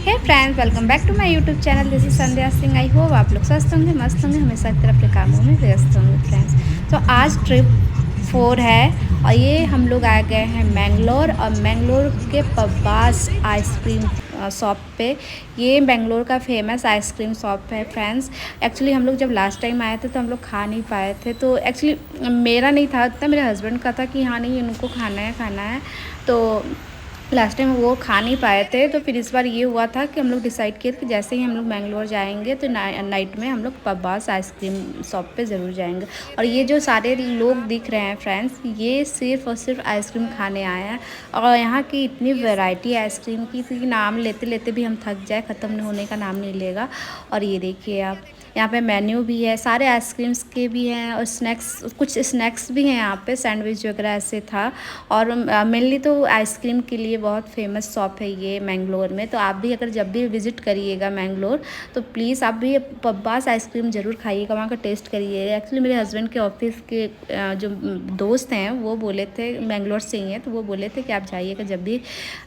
Hey friends, welcome back to my YouTube channel. This is Sandhya Singh. I hope आप लोग स्वस्थ होंगे, मस्त होंगे, हमेशा की तरह अपने कामों में व्यस्त होंगे फ्रेंड्स। तो आज ट्रिप 4 है और ये हम लोग आ गए हैं मैंगलोर और मैंगलोर के पब्बास आइसक्रीम शॉप पे। ये बेंगलोर का फेमस आइसक्रीम शॉप है फ्रेंड्स। एक्चुअली हम लोग जब लास्ट टाइम आए थे तो हम लोग खा नहीं पाए थे, तो एक्चुअली मेरा नहीं था उतना, मेरे हस्बैंड का था कि हाँ नहीं उनको खाना है। तो लास्ट टाइम वो खा नहीं पाए थे, तो फिर इस बार ये हुआ था कि हम लोग डिसाइड किए कि जैसे ही हम लोग मैंगलोर जाएंगे तो नाइट में हम लोग पब्बास आइसक्रीम शॉप पे ज़रूर जाएंगे। और ये जो सारे लोग दिख रहे हैं फ्रेंड्स, ये सिर्फ और सिर्फ आइसक्रीम खाने आए हैं। और यहाँ की इतनी वैरायटी आइसक्रीम की कि नाम लेते लेते भी हम थक जाए, ख़त्म होने का नाम नहीं लेगा। और ये देखिए आप, यहाँ पे मेन्यू भी है, सारे आइसक्रीम्स के भी हैं और कुछ स्नैक्स भी हैं यहाँ पे, सैंडविच वगैरह ऐसे था। और मेनली तो आइसक्रीम के लिए बहुत फेमस शॉप है ये मैंगलोर में। तो आप भी अगर जब भी विज़िट करिएगा मैंगलोर तो प्लीज़ आप भी पब्बास आइसक्रीम ज़रूर खाइएगा, वहाँ का टेस्ट करिएगा। एक्चुअली मेरे हस्बैंड के ऑफिस के जो दोस्त हैं वो बोले थे, मैंगलोर से ही हैं, तो वो बोले थे कि आप जाइएगा जब भी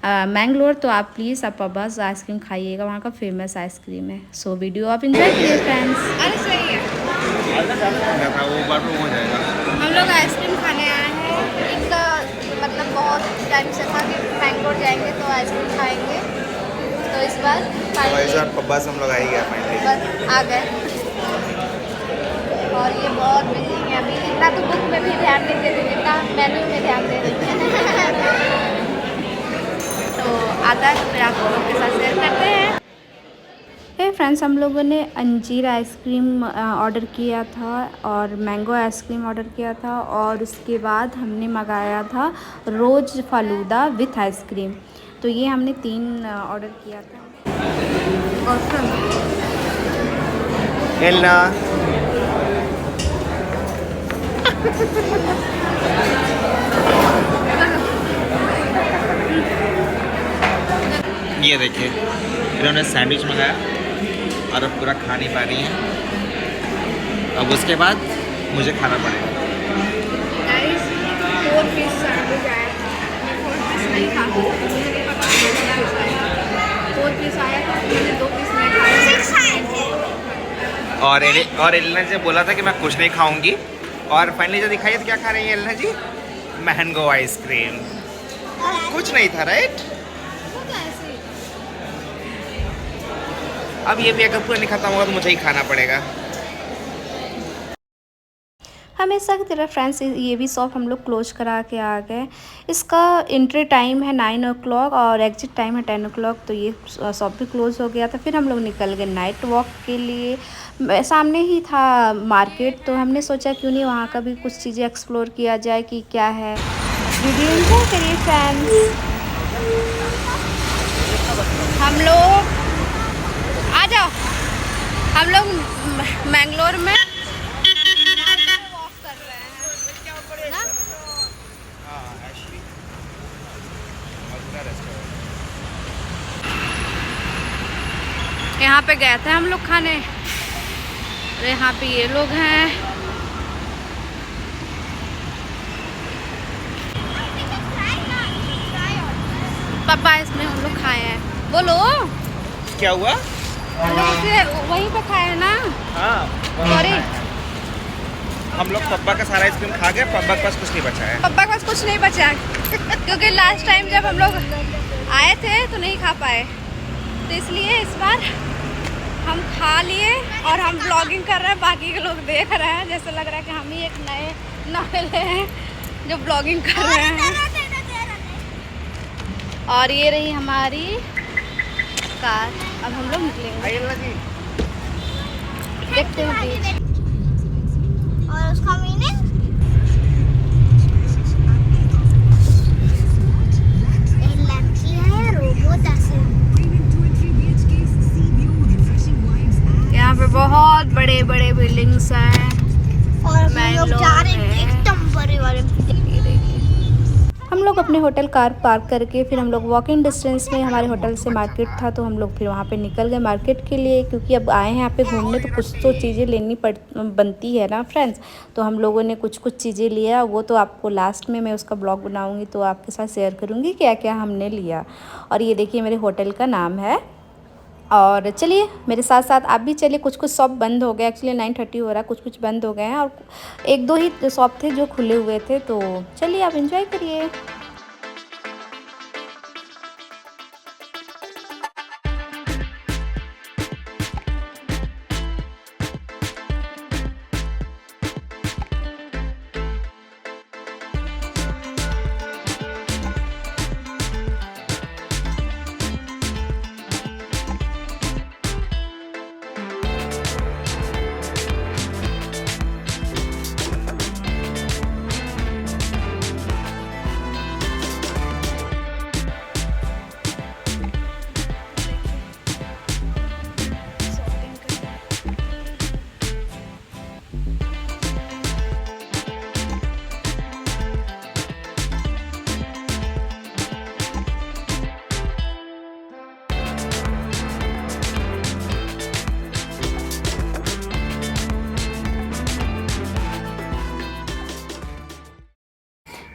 मैंगलोर तो आप प्लीज़ आप पब्बास आइसक्रीम खाइएगा, वहाँ का फेमस आइसक्रीम है। सो वीडियो आप इंजॉय कीजिए फ्रेंड्स। अरे सही है, हम लोग आइसक्रीम खाने आए हैं। इनका मतलब बहुत टाइम से था कि मैंगलोर जाएंगे तो आइसक्रीम खाएंगे, तो इस बार पब्बास हम लोग आ ही गया फाइनली, बस आ गए। और ये बहुत बिजी है अभी, इतना तो बुक में भी ध्यान नहीं देते जितना मेन्यू में ध्यान दे रही है। तो आता है तो फिर आप लोगों के साथ शेयर करते हैं। हे फ्रेंड्स, हम लोगों ने अंजीर आइसक्रीम ऑर्डर किया था और मैंगो आइसक्रीम ऑर्डर किया था, और उसके बाद हमने मंगाया था रोज़ फालूदा विथ आइसक्रीम। तो ये हमने 3 ऑर्डर किया था। एलना ये देखिए, इन्होंने सैंडविच मंगाया और अब पूरा खा नहीं पा रही हैं। अब उसके बाद मुझे खाना पड़ेगा। 4 पीस सैंडविच आया था, मैं 4 पीस नहीं खा पाई, मुझे नहीं पता 4 पीस आया था, मैंने 2 पीस नहीं खाए। और एलना जी बोला था कि मैं कुछ नहीं खाऊंगी, और फाइनली जो दिखाई तो क्या खा रही है एलना जी? Mango ice cream. कुछ नहीं था राइट? अब ये भी अगर पूरा नहीं खत्म होगा तो मुझे ही खाना पड़ेगा। हमेशा की तरह फ्रेंड्स, ये भी शॉप हम लोग क्लोज करा के आ गए। इसका एंट्री टाइम है 9 o'clock और एग्जिट टाइम है 10 o'clock, तो ये शॉप भी क्लोज हो गया था। फिर हम लोग निकल गए नाइट वॉक के लिए। सामने ही था मार्केट, तो हमने सोचा क्यों नहीं वहाँ का भी कुछ चीज़ें एक्सप्लोर किया जाए कि क्या है। वीडियो एंजॉय करिए फ्रेंड्स। हम लोग आ जाओ, हम लोग मैंगलोर में यहाँ पे गए थे हम लोग खाने। अरे यहाँ पे ये लोग हैं। पापा इसमें हम लोग खाए हैं। बोलो क्या हुआ? हम लोग वहीं पे खाए हैं ना। हाँ सॉरी, हम लोग पब्बा का सारा आइसक्रीम खा गए, पब्बा के पास कुछ नहीं बचा है। पापा के पास कुछ नहीं बचा क्योंकि लास्ट टाइम जब हम लोग आए थे तो नहीं खा पाए, तो इसलिए इस बार हम खा लिए और हम ब्लॉगिंग कर रहे हैं। बाकी के लोग देख रहे हैं, जैसे लग रहा है कि हम ही एक नए नवेले हैं जो ब्लॉगिंग कर रहे हैं। और ये रही हमारी कार, अब हम लोग निकलेंगे, देखते हैं। और उसका मीनिंग एक लड़की है रोबोट ऐसे। यहाँ पे बहुत बड़े बड़े बिल्डिंग्स हैं और हम लोग जा रहे हैं में। एकदम बड़े वाले। ये देखिए, हम लोग अपने होटल कार पार्क करके फिर हम लोग वॉकिंग डिस्टेंस में, हमारे होटल से मार्केट था तो हम लोग फिर वहाँ पे निकल गए मार्केट के लिए, क्योंकि अब आए हैं यहाँ पे घूमने तो कुछ तो चीज़ें लेनी बनती है ना फ्रेंड्स। तो हम लोगों ने कुछ चीज़ें लिया, वो तो आपको लास्ट में मैं उसका ब्लॉग बनाऊँगी तो आपके साथ शेयर करूँगी क्या क्या हमने लिया। और ये देखिए मेरे होटल का नाम है और चलिए मेरे साथ साथ आप भी चलिए। कुछ कुछ शॉप बंद हो गए, एक्चुअली 9:30 हो रहा है, कुछ कुछ बंद हो गए हैं और एक दो ही शॉप थे जो खुले हुए थे। तो चलिए आप एंजॉय करिए।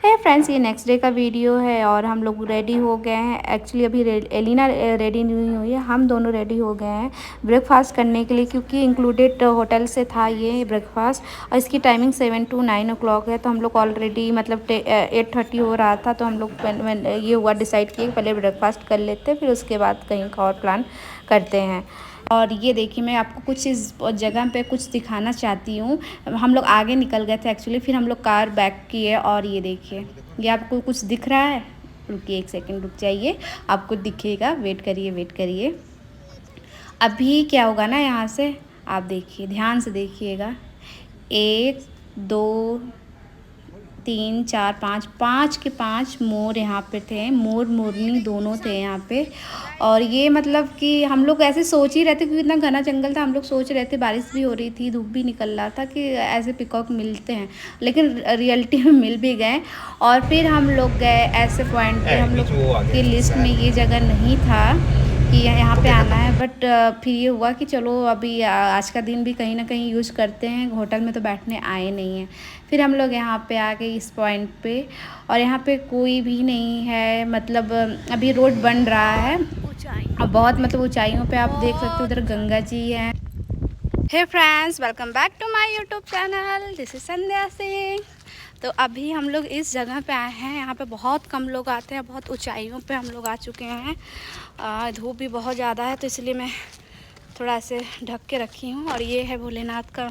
है फ्रेंड्स, ये नेक्स्ट डे का वीडियो है और हम लोग रेडी हो गए हैं। एक्चुअली अभी एलिना रेडी नहीं हुई है, हम दोनों रेडी हो गए हैं ब्रेकफास्ट करने के लिए, क्योंकि इंक्लूडेड होटल से था ये ब्रेकफास्ट और इसकी टाइमिंग 7 to 9 o'clock है। तो हम लोग ऑलरेडी मतलब 8:30 हो रहा था, तो हम लोग ये हुआ डिसाइड किए पहले ब्रेकफास्ट कर लेते, फिर उसके बाद कहीं का और प्लान करते हैं। और ये देखिए मैं आपको कुछ इस जगह पे कुछ दिखाना चाहती हूँ। हम लोग आगे निकल गए थे एक्चुअली, फिर हम लोग कार बैक किए और ये देखिए ये आपको कुछ दिख रहा है। रुकिए एक सेकंड रुक जाइए, आपको दिखेगा, वेट करिए वेट करिए। अभी क्या होगा ना, यहाँ से आप देखिए, ध्यान से देखिएगा। 1 2 3 4 5 के 5 मोर यहाँ पे थे, मोर मोरनी दोनों थे यहाँ पे। और ये मतलब कि हम लोग ऐसे सोच ही रहते, क्योंकि इतना घना जंगल था, हम लोग सोच रहे थे, बारिश भी हो रही थी, धूप भी निकल रहा था, कि ऐसे पिकॉक मिलते हैं, लेकिन रियलिटी में मिल भी गए। और फिर हम लोग गए ऐसे पॉइंट पे, हम लोग की लिस्ट में ये जगह नहीं था कि यहाँ पे आना है, बट फिर ये हुआ कि चलो अभी आज का दिन भी कहीं ना कहीं यूज़ करते हैं, होटल में तो बैठने आए नहीं हैं। फिर हम लोग यहाँ पे आ गए इस पॉइंट पे, और यहाँ पे कोई भी नहीं है, मतलब अभी रोड बन रहा है और बहुत मतलब ऊंचाइयों पे आप देख सकते हो, उधर गंगा जी हैं। Hey friends, welcome back to my YouTube channel, this is Sandhya Singh. तो अभी हम लोग इस जगह पे आए हैं, यहाँ पे बहुत कम लोग आते हैं, बहुत ऊंचाइयों पे हम लोग आ चुके हैं। धूप भी बहुत ज़्यादा है, तो इसलिए मैं थोड़ा ऐसे ढक के रखी हूँ। और ये है भोलेनाथ का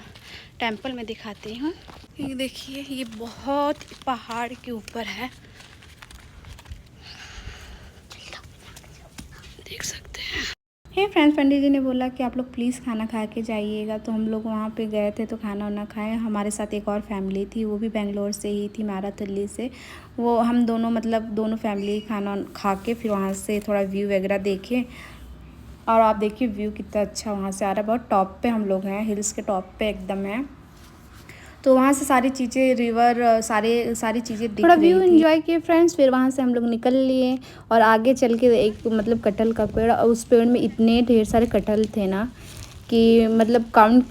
टेंपल, मैं दिखाती हूँ। ये देखिए, ये बहुत पहाड़ के ऊपर है, देख सकते हैं। हे फ्रेंड्स, पंडित जी ने बोला कि आप लोग प्लीज़ खाना खा के जाइएगा, तो हम लोग वहाँ पे गए थे, तो खाना वाना खाए। हमारे साथ एक और फैमिली थी, वो भी बेंगलोर से ही थी, माराथली से। वो हम दोनों मतलब दोनों फैमिली खाना खा के फिर वहाँ से थोड़ा व्यू वगैरह देखे। और आप देखिए व्यू कितना अच्छा वहाँ से आ रहा है, बहुत टॉप पे हम लोग हैं, हिल्स के टॉप पे एकदम है। तो वहाँ से सारी चीज़ें, रिवर, सारी चीज़ें दिख रही थी। थोड़ा व्यू एंजॉय किए फ्रेंड्स, फिर वहाँ से हम लोग निकल लिए और आगे चल के एक मतलब कटहल का पेड़, और उस पेड़ में इतने ढेर सारे कटहल थे ना कि मतलब काउंट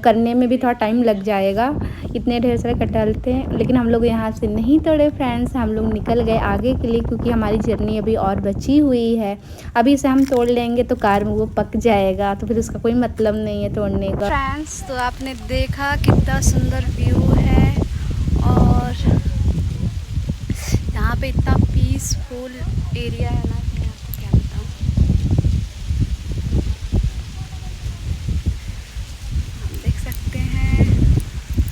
करने में भी थोड़ा टाइम लग जाएगा, इतने ढेर सारे कटहल थे। लेकिन हम लोग यहाँ से नहीं तोड़े फ्रेंड्स, हम लोग निकल गए आगे के लिए, क्योंकि हमारी जर्नी अभी और बची हुई है। अभी से हम तोड़ लेंगे तो कार में वो पक जाएगा, तो फिर उसका कोई मतलब नहीं है तोड़ने का। फ्रेंड्स, तो आपने देखा कितना सुंदर व्यू है, और यहाँ पे इतना पीसफुल एरिया है ना,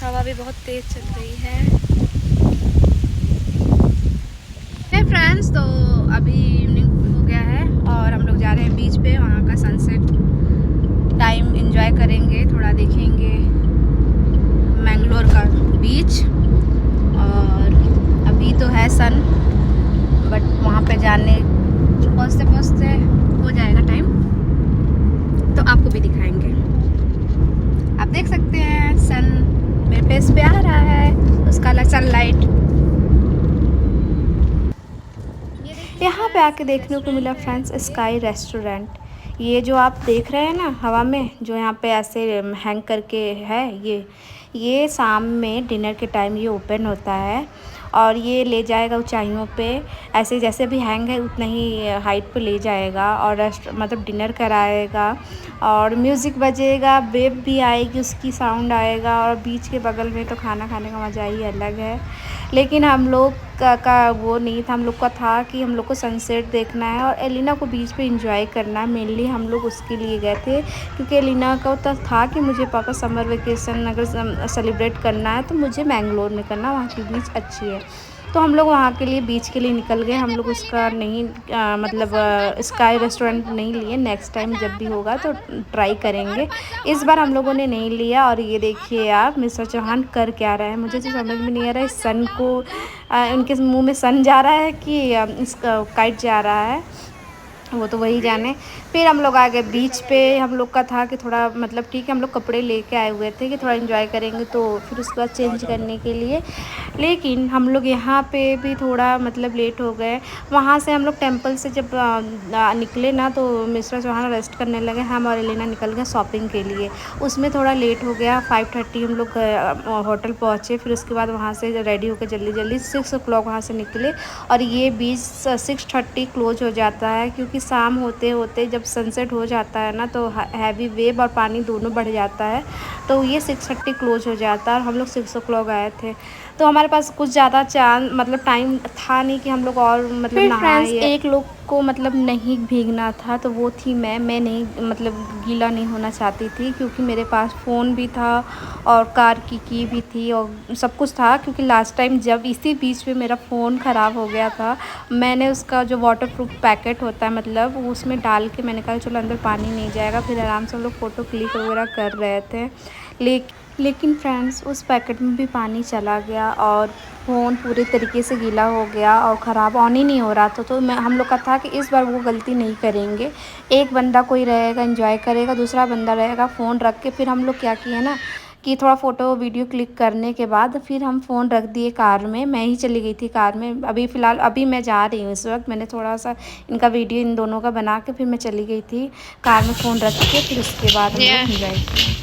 हवा भी बहुत तेज़ चल रही है। हे फ्रेंड्स, तो अभी इवनिंग हो गया है और हम लोग जा रहे हैं बीच पे, वहाँ का सनसेट टाइम एंजॉय करेंगे, थोड़ा देखेंगे मैंगलोर का बीच। और अभी तो है सन, बट वहाँ पे जाने पहुँचते पहुँचते हो जाएगा टाइम, तो आपको भी दिखाएंगे। आप देख सकते हैं सन मेरे फेस पे आ रहा है, उसका सनलाइट यहाँ पे आके देखने को मिला फ्रेंड्स, स्काई रेस्टोरेंट। ये जो आप देख रहे हैं ना हवा में, जो यहाँ पे ऐसे हैंग करके है, ये शाम में डिनर के टाइम ये ओपन होता है। और ये ले जाएगा ऊंचाइयों पे, ऐसे जैसे भी हैंग है उतना ही हाइट पे ले जाएगा और मतलब डिनर कराएगा और म्यूज़िक बजेगा, वेव भी आएगी, उसकी साउंड आएगा और बीच के बगल में तो खाना खाने का मज़ा ही अलग है। लेकिन हम लोग का वो नहीं था, हम लोग का था कि हम लोग को सनसेट देखना है और एलिना को बीच पे एंजॉय करना है। मेनली हम लोग उसके लिए गए थे क्योंकि एलिना का तो था कि मुझे पापा समर वेकेशन अगर सेलिब्रेट करना है तो मुझे मैंगलोर में करना, वहाँ की बीच अच्छी है। तो हम लोग वहाँ के लिए बीच के लिए निकल गए। हम लोग उसका नहीं मतलब स्काई रेस्टोरेंट नहीं लिए, नेक्स्ट टाइम जब भी होगा तो ट्राई करेंगे। इस बार हम लोगों ने नहीं लिया। और ये देखिए आप मिस्टर चौहान कर क्या रहे हैं, मुझे तो समझ में नहीं आ रहा है सन को उनके मुंह में सन जा रहा है कि इसका काइट जा रहा है, वो तो वही जाने। फिर हम लोग आ गए बीच पे। हम लोग का था कि थोड़ा मतलब ठीक है, हम लोग कपड़े लेके आए हुए थे कि थोड़ा एंजॉय करेंगे तो फिर उसके बाद चेंज करने के लिए। लेकिन हम लोग यहाँ पे भी थोड़ा मतलब लेट हो गए। वहाँ से हम लोग टेंपल से जब निकले ना तो मिस्टर चौहान रेस्ट करने लगे, हम और एलिना निकल गए शॉपिंग के लिए। उसमें थोड़ा लेट हो गया, 5:30 हम लोग होटल पहुँचे। फिर उसके बाद वहाँ से रेडी होकर जल्दी जल्दी 6 o'clock वहाँ से निकले और ये बीच 6:30 क्लोज हो जाता है क्योंकि शाम होते होते जब सनसेट हो जाता है ना तो हैवी वेव और पानी दोनों बढ़ जाता है, तो ये 6:30 क्लोज हो जाता है और हम लोग 6 o'clock आए थे। तो हमारे पास कुछ ज़्यादा मतलब टाइम था नहीं कि हम लोग और मतलब नहाए। एक लोग को मतलब नहीं भीगना था तो वो थी मैं नहीं मतलब गीला नहीं होना चाहती थी क्योंकि मेरे पास फ़ोन भी था और कार की भी थी और सब कुछ था। क्योंकि लास्ट टाइम जब इसी बीच में मेरा फ़ोन ख़राब हो गया था, मैंने उसका जो वाटरप्रूफ पैकेट होता है मतलब उसमें डाल के मैंने कहा चलो अंदर पानी नहीं जाएगा, फिर आराम से हम लोग फ़ोटो क्लिक वगैरह कर रहे थे। लेकिन फ्रेंड्स उस पैकेट में भी पानी चला गया और फ़ोन पूरे तरीके से गीला हो गया और ख़राब ऑन ही नहीं हो रहा था। तो हम लोग का था कि इस बार वो गलती नहीं करेंगे। एक बंदा कोई रहेगा एंजॉय करेगा, दूसरा बंदा रहेगा फ़ोन रख के। फिर हम लोग क्या किए ना कि थोड़ा फ़ोटो वीडियो क्लिक करने के बाद फिर हम फ़ोन रख दिए कार में। मैं ही चली गई थी कार में, अभी फ़िलहाल अभी मैं जा रही हूँ इस वक्त। मैंने थोड़ा सा इनका वीडियो इन दोनों का बना के फिर मैं चली गई थी कार में फ़ोन रख के। फिर उसके बाद हम लोग एंजॉय किया।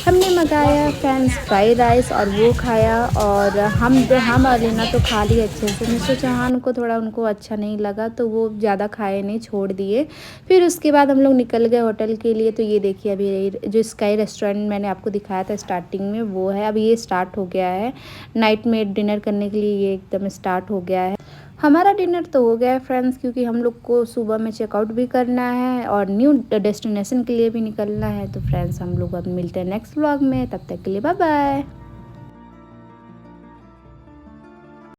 हमने मंगाया फ्रेंड्स फ्राइड राइस और वो खाया और हम और लीना तो खा लिए अच्छे से। मिस्टर चौहान को थोड़ा उनको अच्छा नहीं लगा तो वो ज़्यादा खाए नहीं, छोड़ दिए। फिर उसके बाद हम लोग निकल गए होटल के लिए। तो ये देखिए अभी जो स्काई रेस्टोरेंट मैंने आपको दिखाया था स्टार्टिंग में वो है, अभी ये स्टार्ट हो गया है। नाइट में डिनर करने के लिए ये एकदम स्टार्ट हो गया है। हमारा डिनर तो हो गया है फ्रेंड्स क्योंकि हम लोग को सुबह में चेकआउट भी करना है और न्यू डेस्टिनेशन के लिए भी निकलना है। तो फ्रेंड्स हम लोग अब मिलते हैं नेक्स्ट व्लॉग में, तब तक के लिए बाय बाय।